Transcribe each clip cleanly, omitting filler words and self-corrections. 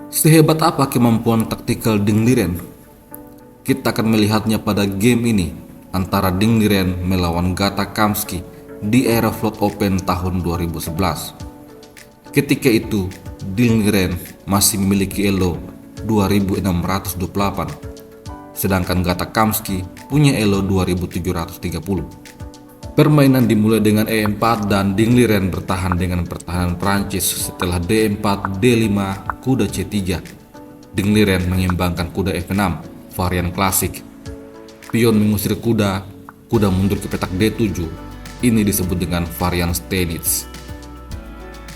Sehebat apa kemampuan taktikal Ding Liren? Kita akan melihatnya pada game ini antara Ding Liren melawan Gata Kamsky di era Float Open tahun 2011. Ketika itu, Ding Liren masih memiliki elo 2628, sedangkan Gata Kamsky punya elo 2730. Permainan dimulai dengan E4 dan Ding Liren bertahan dengan pertahanan Prancis. Setelah D4, D5, kuda C3. Ding Liren mengembangkan kuda F6, varian klasik. Pion mengusir kuda, kuda mundur ke petak D7. Ini disebut dengan varian Stanitz.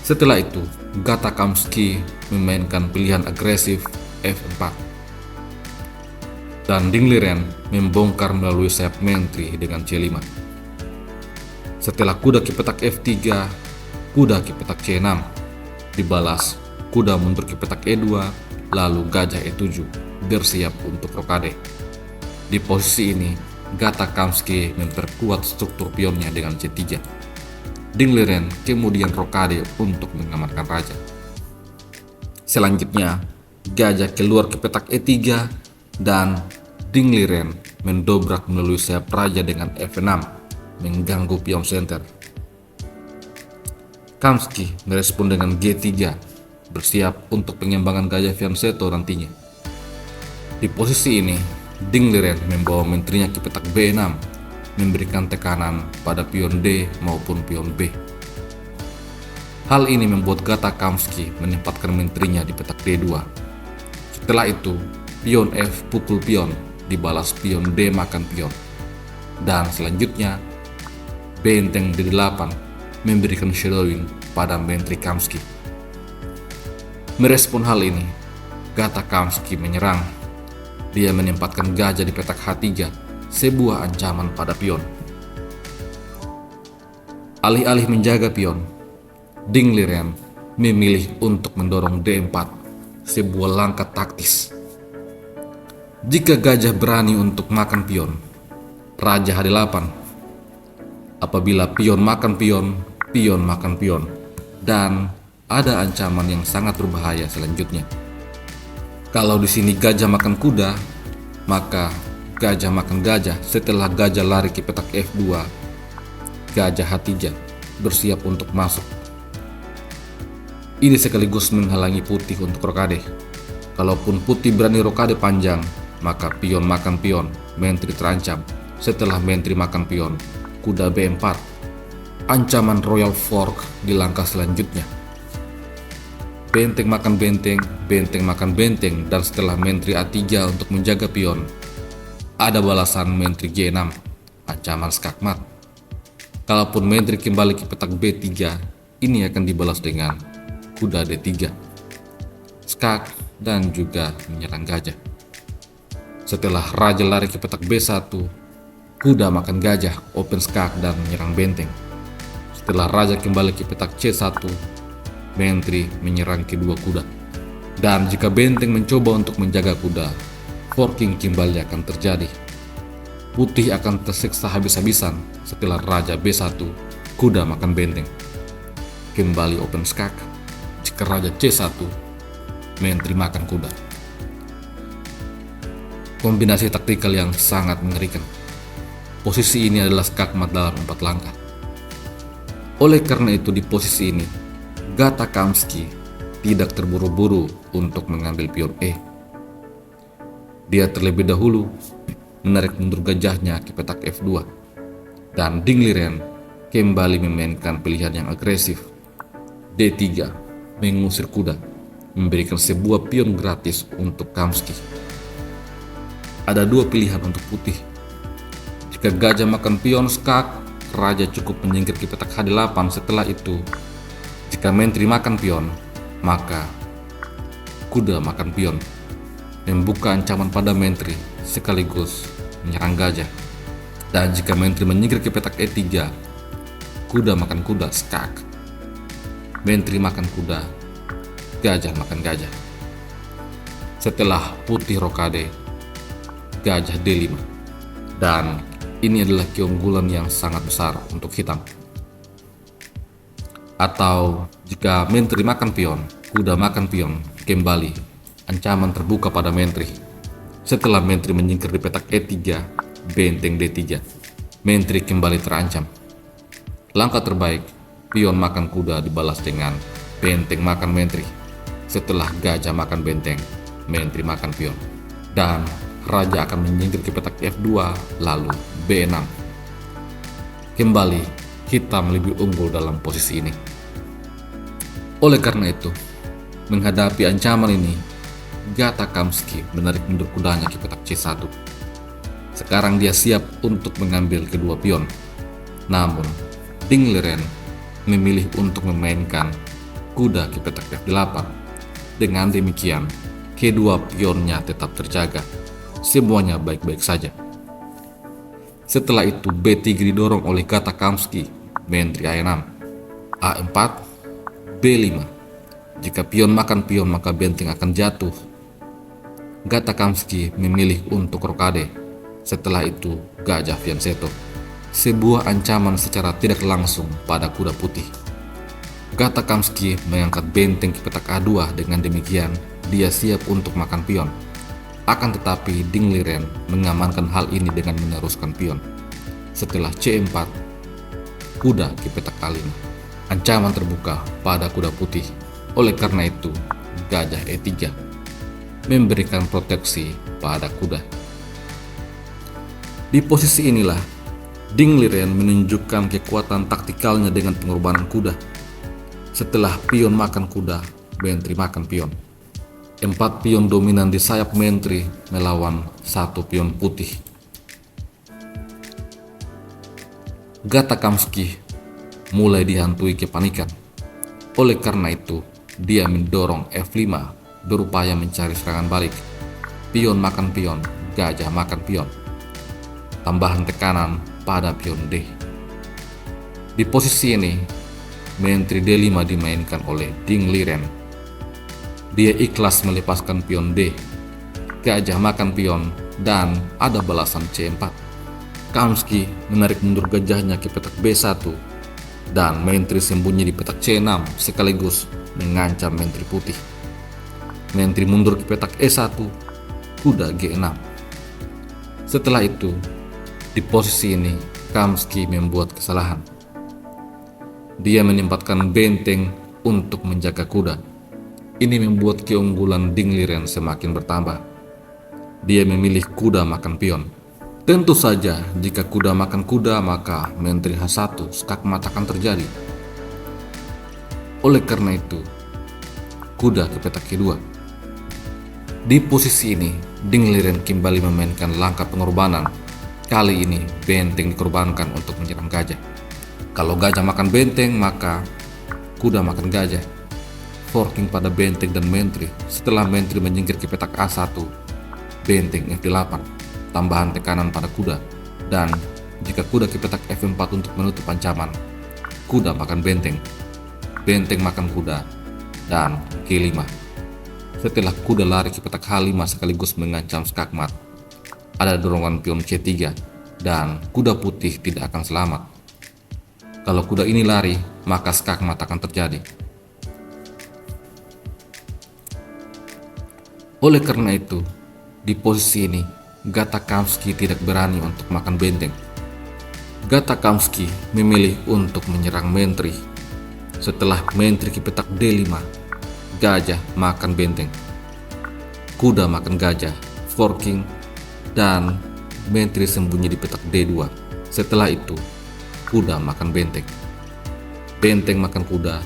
Setelah itu, Gata Kamsky memainkan pilihan agresif F4. Dan Ding Liren membongkar melalui sayap menteri dengan C5. Setelah kuda ke petak F3, kuda ke petak C6, dibalas kuda mundur ke petak E2, lalu gajah E7, bersiap untuk rokade. Di posisi ini, Gata Kamsky memperkuat struktur pionnya dengan C3. Ding Liren kemudian rokade untuk mengamankan raja. Selanjutnya, gajah keluar ke petak E3 dan Ding Liren mendobrak melalui sayap raja dengan F6, mengganggu pion center. Kamsky merespon dengan G3, bersiap untuk pengembangan gajah fianchetto nantinya. Di posisi ini, Ding Liren membawa menterinya ke petak B6, memberikan tekanan pada pion D maupun pion B. Hal ini membuat Gata Kamsky menempatkan menterinya di petak D2. Setelah itu, pion F pukul pion, dibalas pion D makan pion. Dan selanjutnya, benteng D8 memberikan shadowing pada menteri Kamsky. Merespon hal ini, Gata Kamsky menyerang. Dia menempatkan gajah di petak H3, sebuah ancaman pada pion. Alih-alih menjaga pion, Ding Liren memilih untuk mendorong D4, sebuah langkah taktis. Jika gajah berani untuk makan pion, raja H8. Apabila pion makan pion, pion makan pion, dan ada ancaman yang sangat berbahaya selanjutnya. Kalau di sini gajah makan kuda, maka gajah makan gajah. Setelah gajah lari ke petak F2, gajah H3 bersiap untuk masuk. Ini sekaligus menghalangi putih untuk rokade. Kalaupun putih berani rokade panjang, maka pion makan pion, menteri terancam. Setelah menteri makan pion, kuda B4, ancaman royal fork di langkah selanjutnya. Benteng makan benteng, benteng makan benteng, dan setelah menteri A3 untuk menjaga pion, ada balasan menteri G6, ancaman skakmat. Kalaupun menteri kembali ke petak B3, ini akan dibalas dengan kuda D3, skak, dan juga menyerang gajah. Setelah raja lari ke petak B1, kuda makan gajah, open skak, dan menyerang benteng. Setelah raja kembali ke petak C1, menteri menyerang kedua kuda. Dan jika benteng mencoba untuk menjaga kuda, forking kembali akan terjadi. Putih akan tersiksa habis-habisan setelah raja B1, kuda makan benteng. Kembali open skak. Jika raja C1, menteri makan kuda. Kombinasi taktikal yang sangat mengerikan. Posisi ini adalah skakmat dalam 4 langkah. Oleh karena itu di posisi ini, Gata Kamsky tidak terburu-buru untuk mengambil pion E. Dia terlebih dahulu menarik mundur gajahnya ke petak F2. Dan Ding Liren kembali memainkan pilihan yang agresif. D3, mengusir kuda, memberikan sebuah pion gratis untuk Kamsky. Ada 2 pilihan untuk putih. Jika gajah makan pion skak, raja cukup menyingkir ke petak H8. Setelah itu, jika menteri makan pion, maka kuda makan pion, membuka ancaman pada menteri sekaligus menyerang gajah. Dan jika menteri menyingkir ke petak E3, kuda makan kuda, skak, menteri makan kuda, gajah makan gajah. Setelah putih rokade, gajah D5. Dan ini adalah keunggulan yang sangat besar untuk hitam. Atau jika menteri makan pion, kuda makan pion, kembali Ancaman terbuka pada menteri. Setelah menteri menyingkir di petak E3, benteng D3, menteri kembali terancam. Langkah terbaik, pion makan kuda dibalas dengan benteng makan menteri. Setelah gajah makan benteng, menteri makan pion. Dan raja akan menyingkir ke petak F2, lalu B6. Kembali, hitam lebih unggul dalam posisi ini. Oleh karena itu, menghadapi ancaman ini, Gata Kamsky menarik mundur kudanya ke petak C1. Sekarang dia siap untuk mengambil kedua pion. Namun, Ding Liren memilih untuk memainkan kuda ke petak F8. Dengan demikian, kedua pionnya tetap terjaga. Semuanya baik-baik saja. Setelah itu, B3 didorong oleh Gata Kamsky, menteri A6. A4, B5. Jika pion makan pion, maka benteng akan jatuh. Gata Kamsky memilih untuk rokade. Setelah itu, gajah fianchetto. Sebuah ancaman secara tidak langsung pada kuda putih. Gata Kamsky mengangkat benteng ke petak A2. Dengan demikian, dia siap untuk makan pion. Akan tetapi, Ding Liren mengamankan hal ini dengan meneruskan pion. Setelah C4, kuda ke petak A5. Ancaman terbuka pada kuda putih. Oleh karena itu, gajah E3 memberikan proteksi pada kuda. Di posisi inilah, Ding Liren menunjukkan kekuatan taktikalnya dengan pengorbanan kuda. Setelah pion makan kuda, menteri makan pion. 4 pion dominan di sayap menteri melawan 1 pion putih. Gata Kamsky mulai dihantui kepanikan. Oleh karena itu, dia mendorong F5 berupaya mencari serangan balik. Pion makan pion, gajah makan pion. Tambahan tekanan pada pion D. Di posisi ini, menteri D5 dimainkan oleh Ding Liren. Dia ikhlas melepaskan pion D. Gajah makan pion dan ada balasan C4. Kamsky menarik mundur gajahnya ke petak B1 dan menteri sembunyi di petak C6 sekaligus mengancam menteri putih. Menteri mundur ke petak E1, kuda G6. Setelah itu, di posisi ini, Kamsky membuat kesalahan. Dia menempatkan benteng untuk menjaga kuda. Ini membuat keunggulan Ding Liren semakin bertambah. Dia memilih kuda makan pion. Tentu saja, jika kuda makan kuda, maka menteri H1 skakmat akan terjadi. Oleh karena itu, kuda ke petak Q2. Di posisi ini, Ding Liren kembali memainkan langkah pengorbanan. Kali ini, benteng dikorbankan untuk menyerang gajah. Kalau gajah makan benteng, maka kuda makan gajah. Forking pada benteng dan menteri. Setelah menteri menyingkir ke petak A1, benteng F8. Tambahan tekanan pada kuda. Dan jika kuda ke petak F4 untuk menutup ancaman, kuda makan benteng. Benteng makan kuda. Dan G5. Setelah kuda lari ke petak H5 sekaligus mengancam skakmat, ada dorongan pion C3 dan kuda putih tidak akan selamat. Kalau kuda ini lari, maka skakmat akan terjadi. Oleh karena itu, di posisi ini, Gata Kamsky tidak berani untuk makan benteng. Gata Kamsky memilih untuk menyerang menteri. Setelah menteri ke petak D5, gajah makan benteng, kuda makan gajah, forking, dan menteri sembunyi di petak D2. Setelah itu, kuda makan benteng, benteng makan kuda,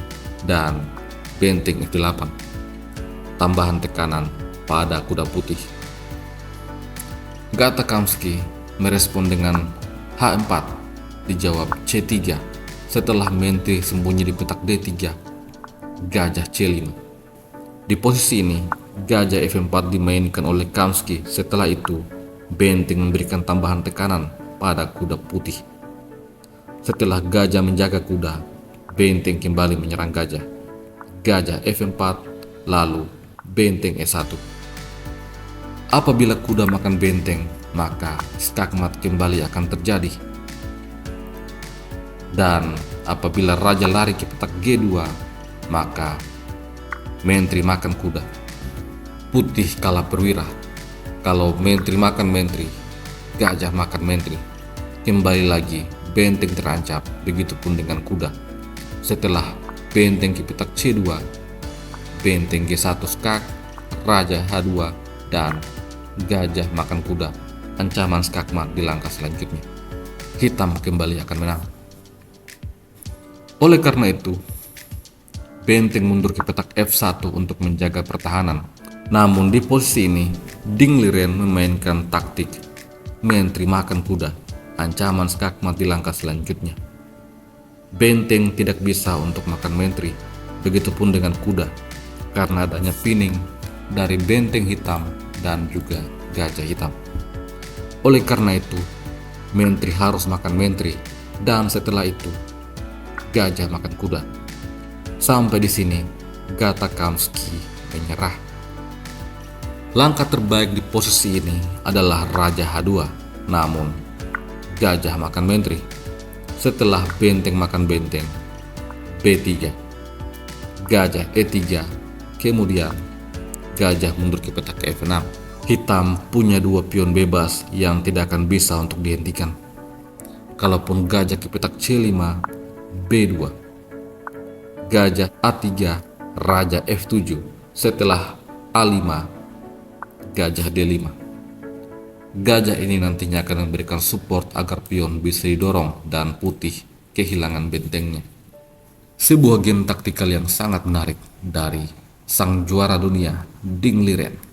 dan benteng F8. Tambahan tekanan pada kuda putih. Gata Kamsky merespon dengan H4, dijawab C3. Setelah menteri sembunyi di petak D3, gajah C5. Di posisi ini, gajah F4 dimainkan oleh Kamsky. Setelah itu, benteng memberikan tambahan tekanan pada kuda putih. Setelah gajah menjaga kuda, benteng kembali menyerang gajah. Gajah F4, lalu benteng E1. Apabila kuda makan benteng, maka skakmat kembali akan terjadi. Dan apabila raja lari ke petak G2, maka menteri makan kuda. Putih kalah perwira. Kalau menteri makan menteri, gajah makan menteri. Kembali lagi benteng terancam, begitupun dengan kuda. Setelah benteng Kipetak C2, benteng G1 skak, raja H2, dan gajah makan kuda, ancaman skakmat di langkah selanjutnya. Hitam kembali akan menang. Oleh karena itu, benteng mundur ke petak F1 untuk menjaga pertahanan. Namun di posisi ini, Ding Liren memainkan taktik menteri makan kuda, ancaman skakmat di langkah selanjutnya. Benteng tidak bisa untuk makan menteri, begitupun dengan kuda, karena adanya pining dari benteng hitam dan juga gajah hitam. Oleh karena itu, menteri harus makan menteri, dan setelah itu, gajah makan kuda. Sampai di sini, Gata Kamsky menyerah. Langkah terbaik di posisi ini adalah Raja H2, namun gajah makan menteri. Setelah benteng makan benteng, B3, gajah E3, kemudian gajah mundur ke petak F6. Hitam punya dua pion bebas yang tidak akan bisa untuk dihentikan. Kalaupun gajah ke petak C5, B2, gajah A3, raja F7, setelah A5, gajah D5. Gajah ini nantinya akan memberikan support agar pion bisa didorong dan putih kehilangan bentengnya. Sebuah game taktikal yang sangat menarik dari sang juara dunia Ding Liren.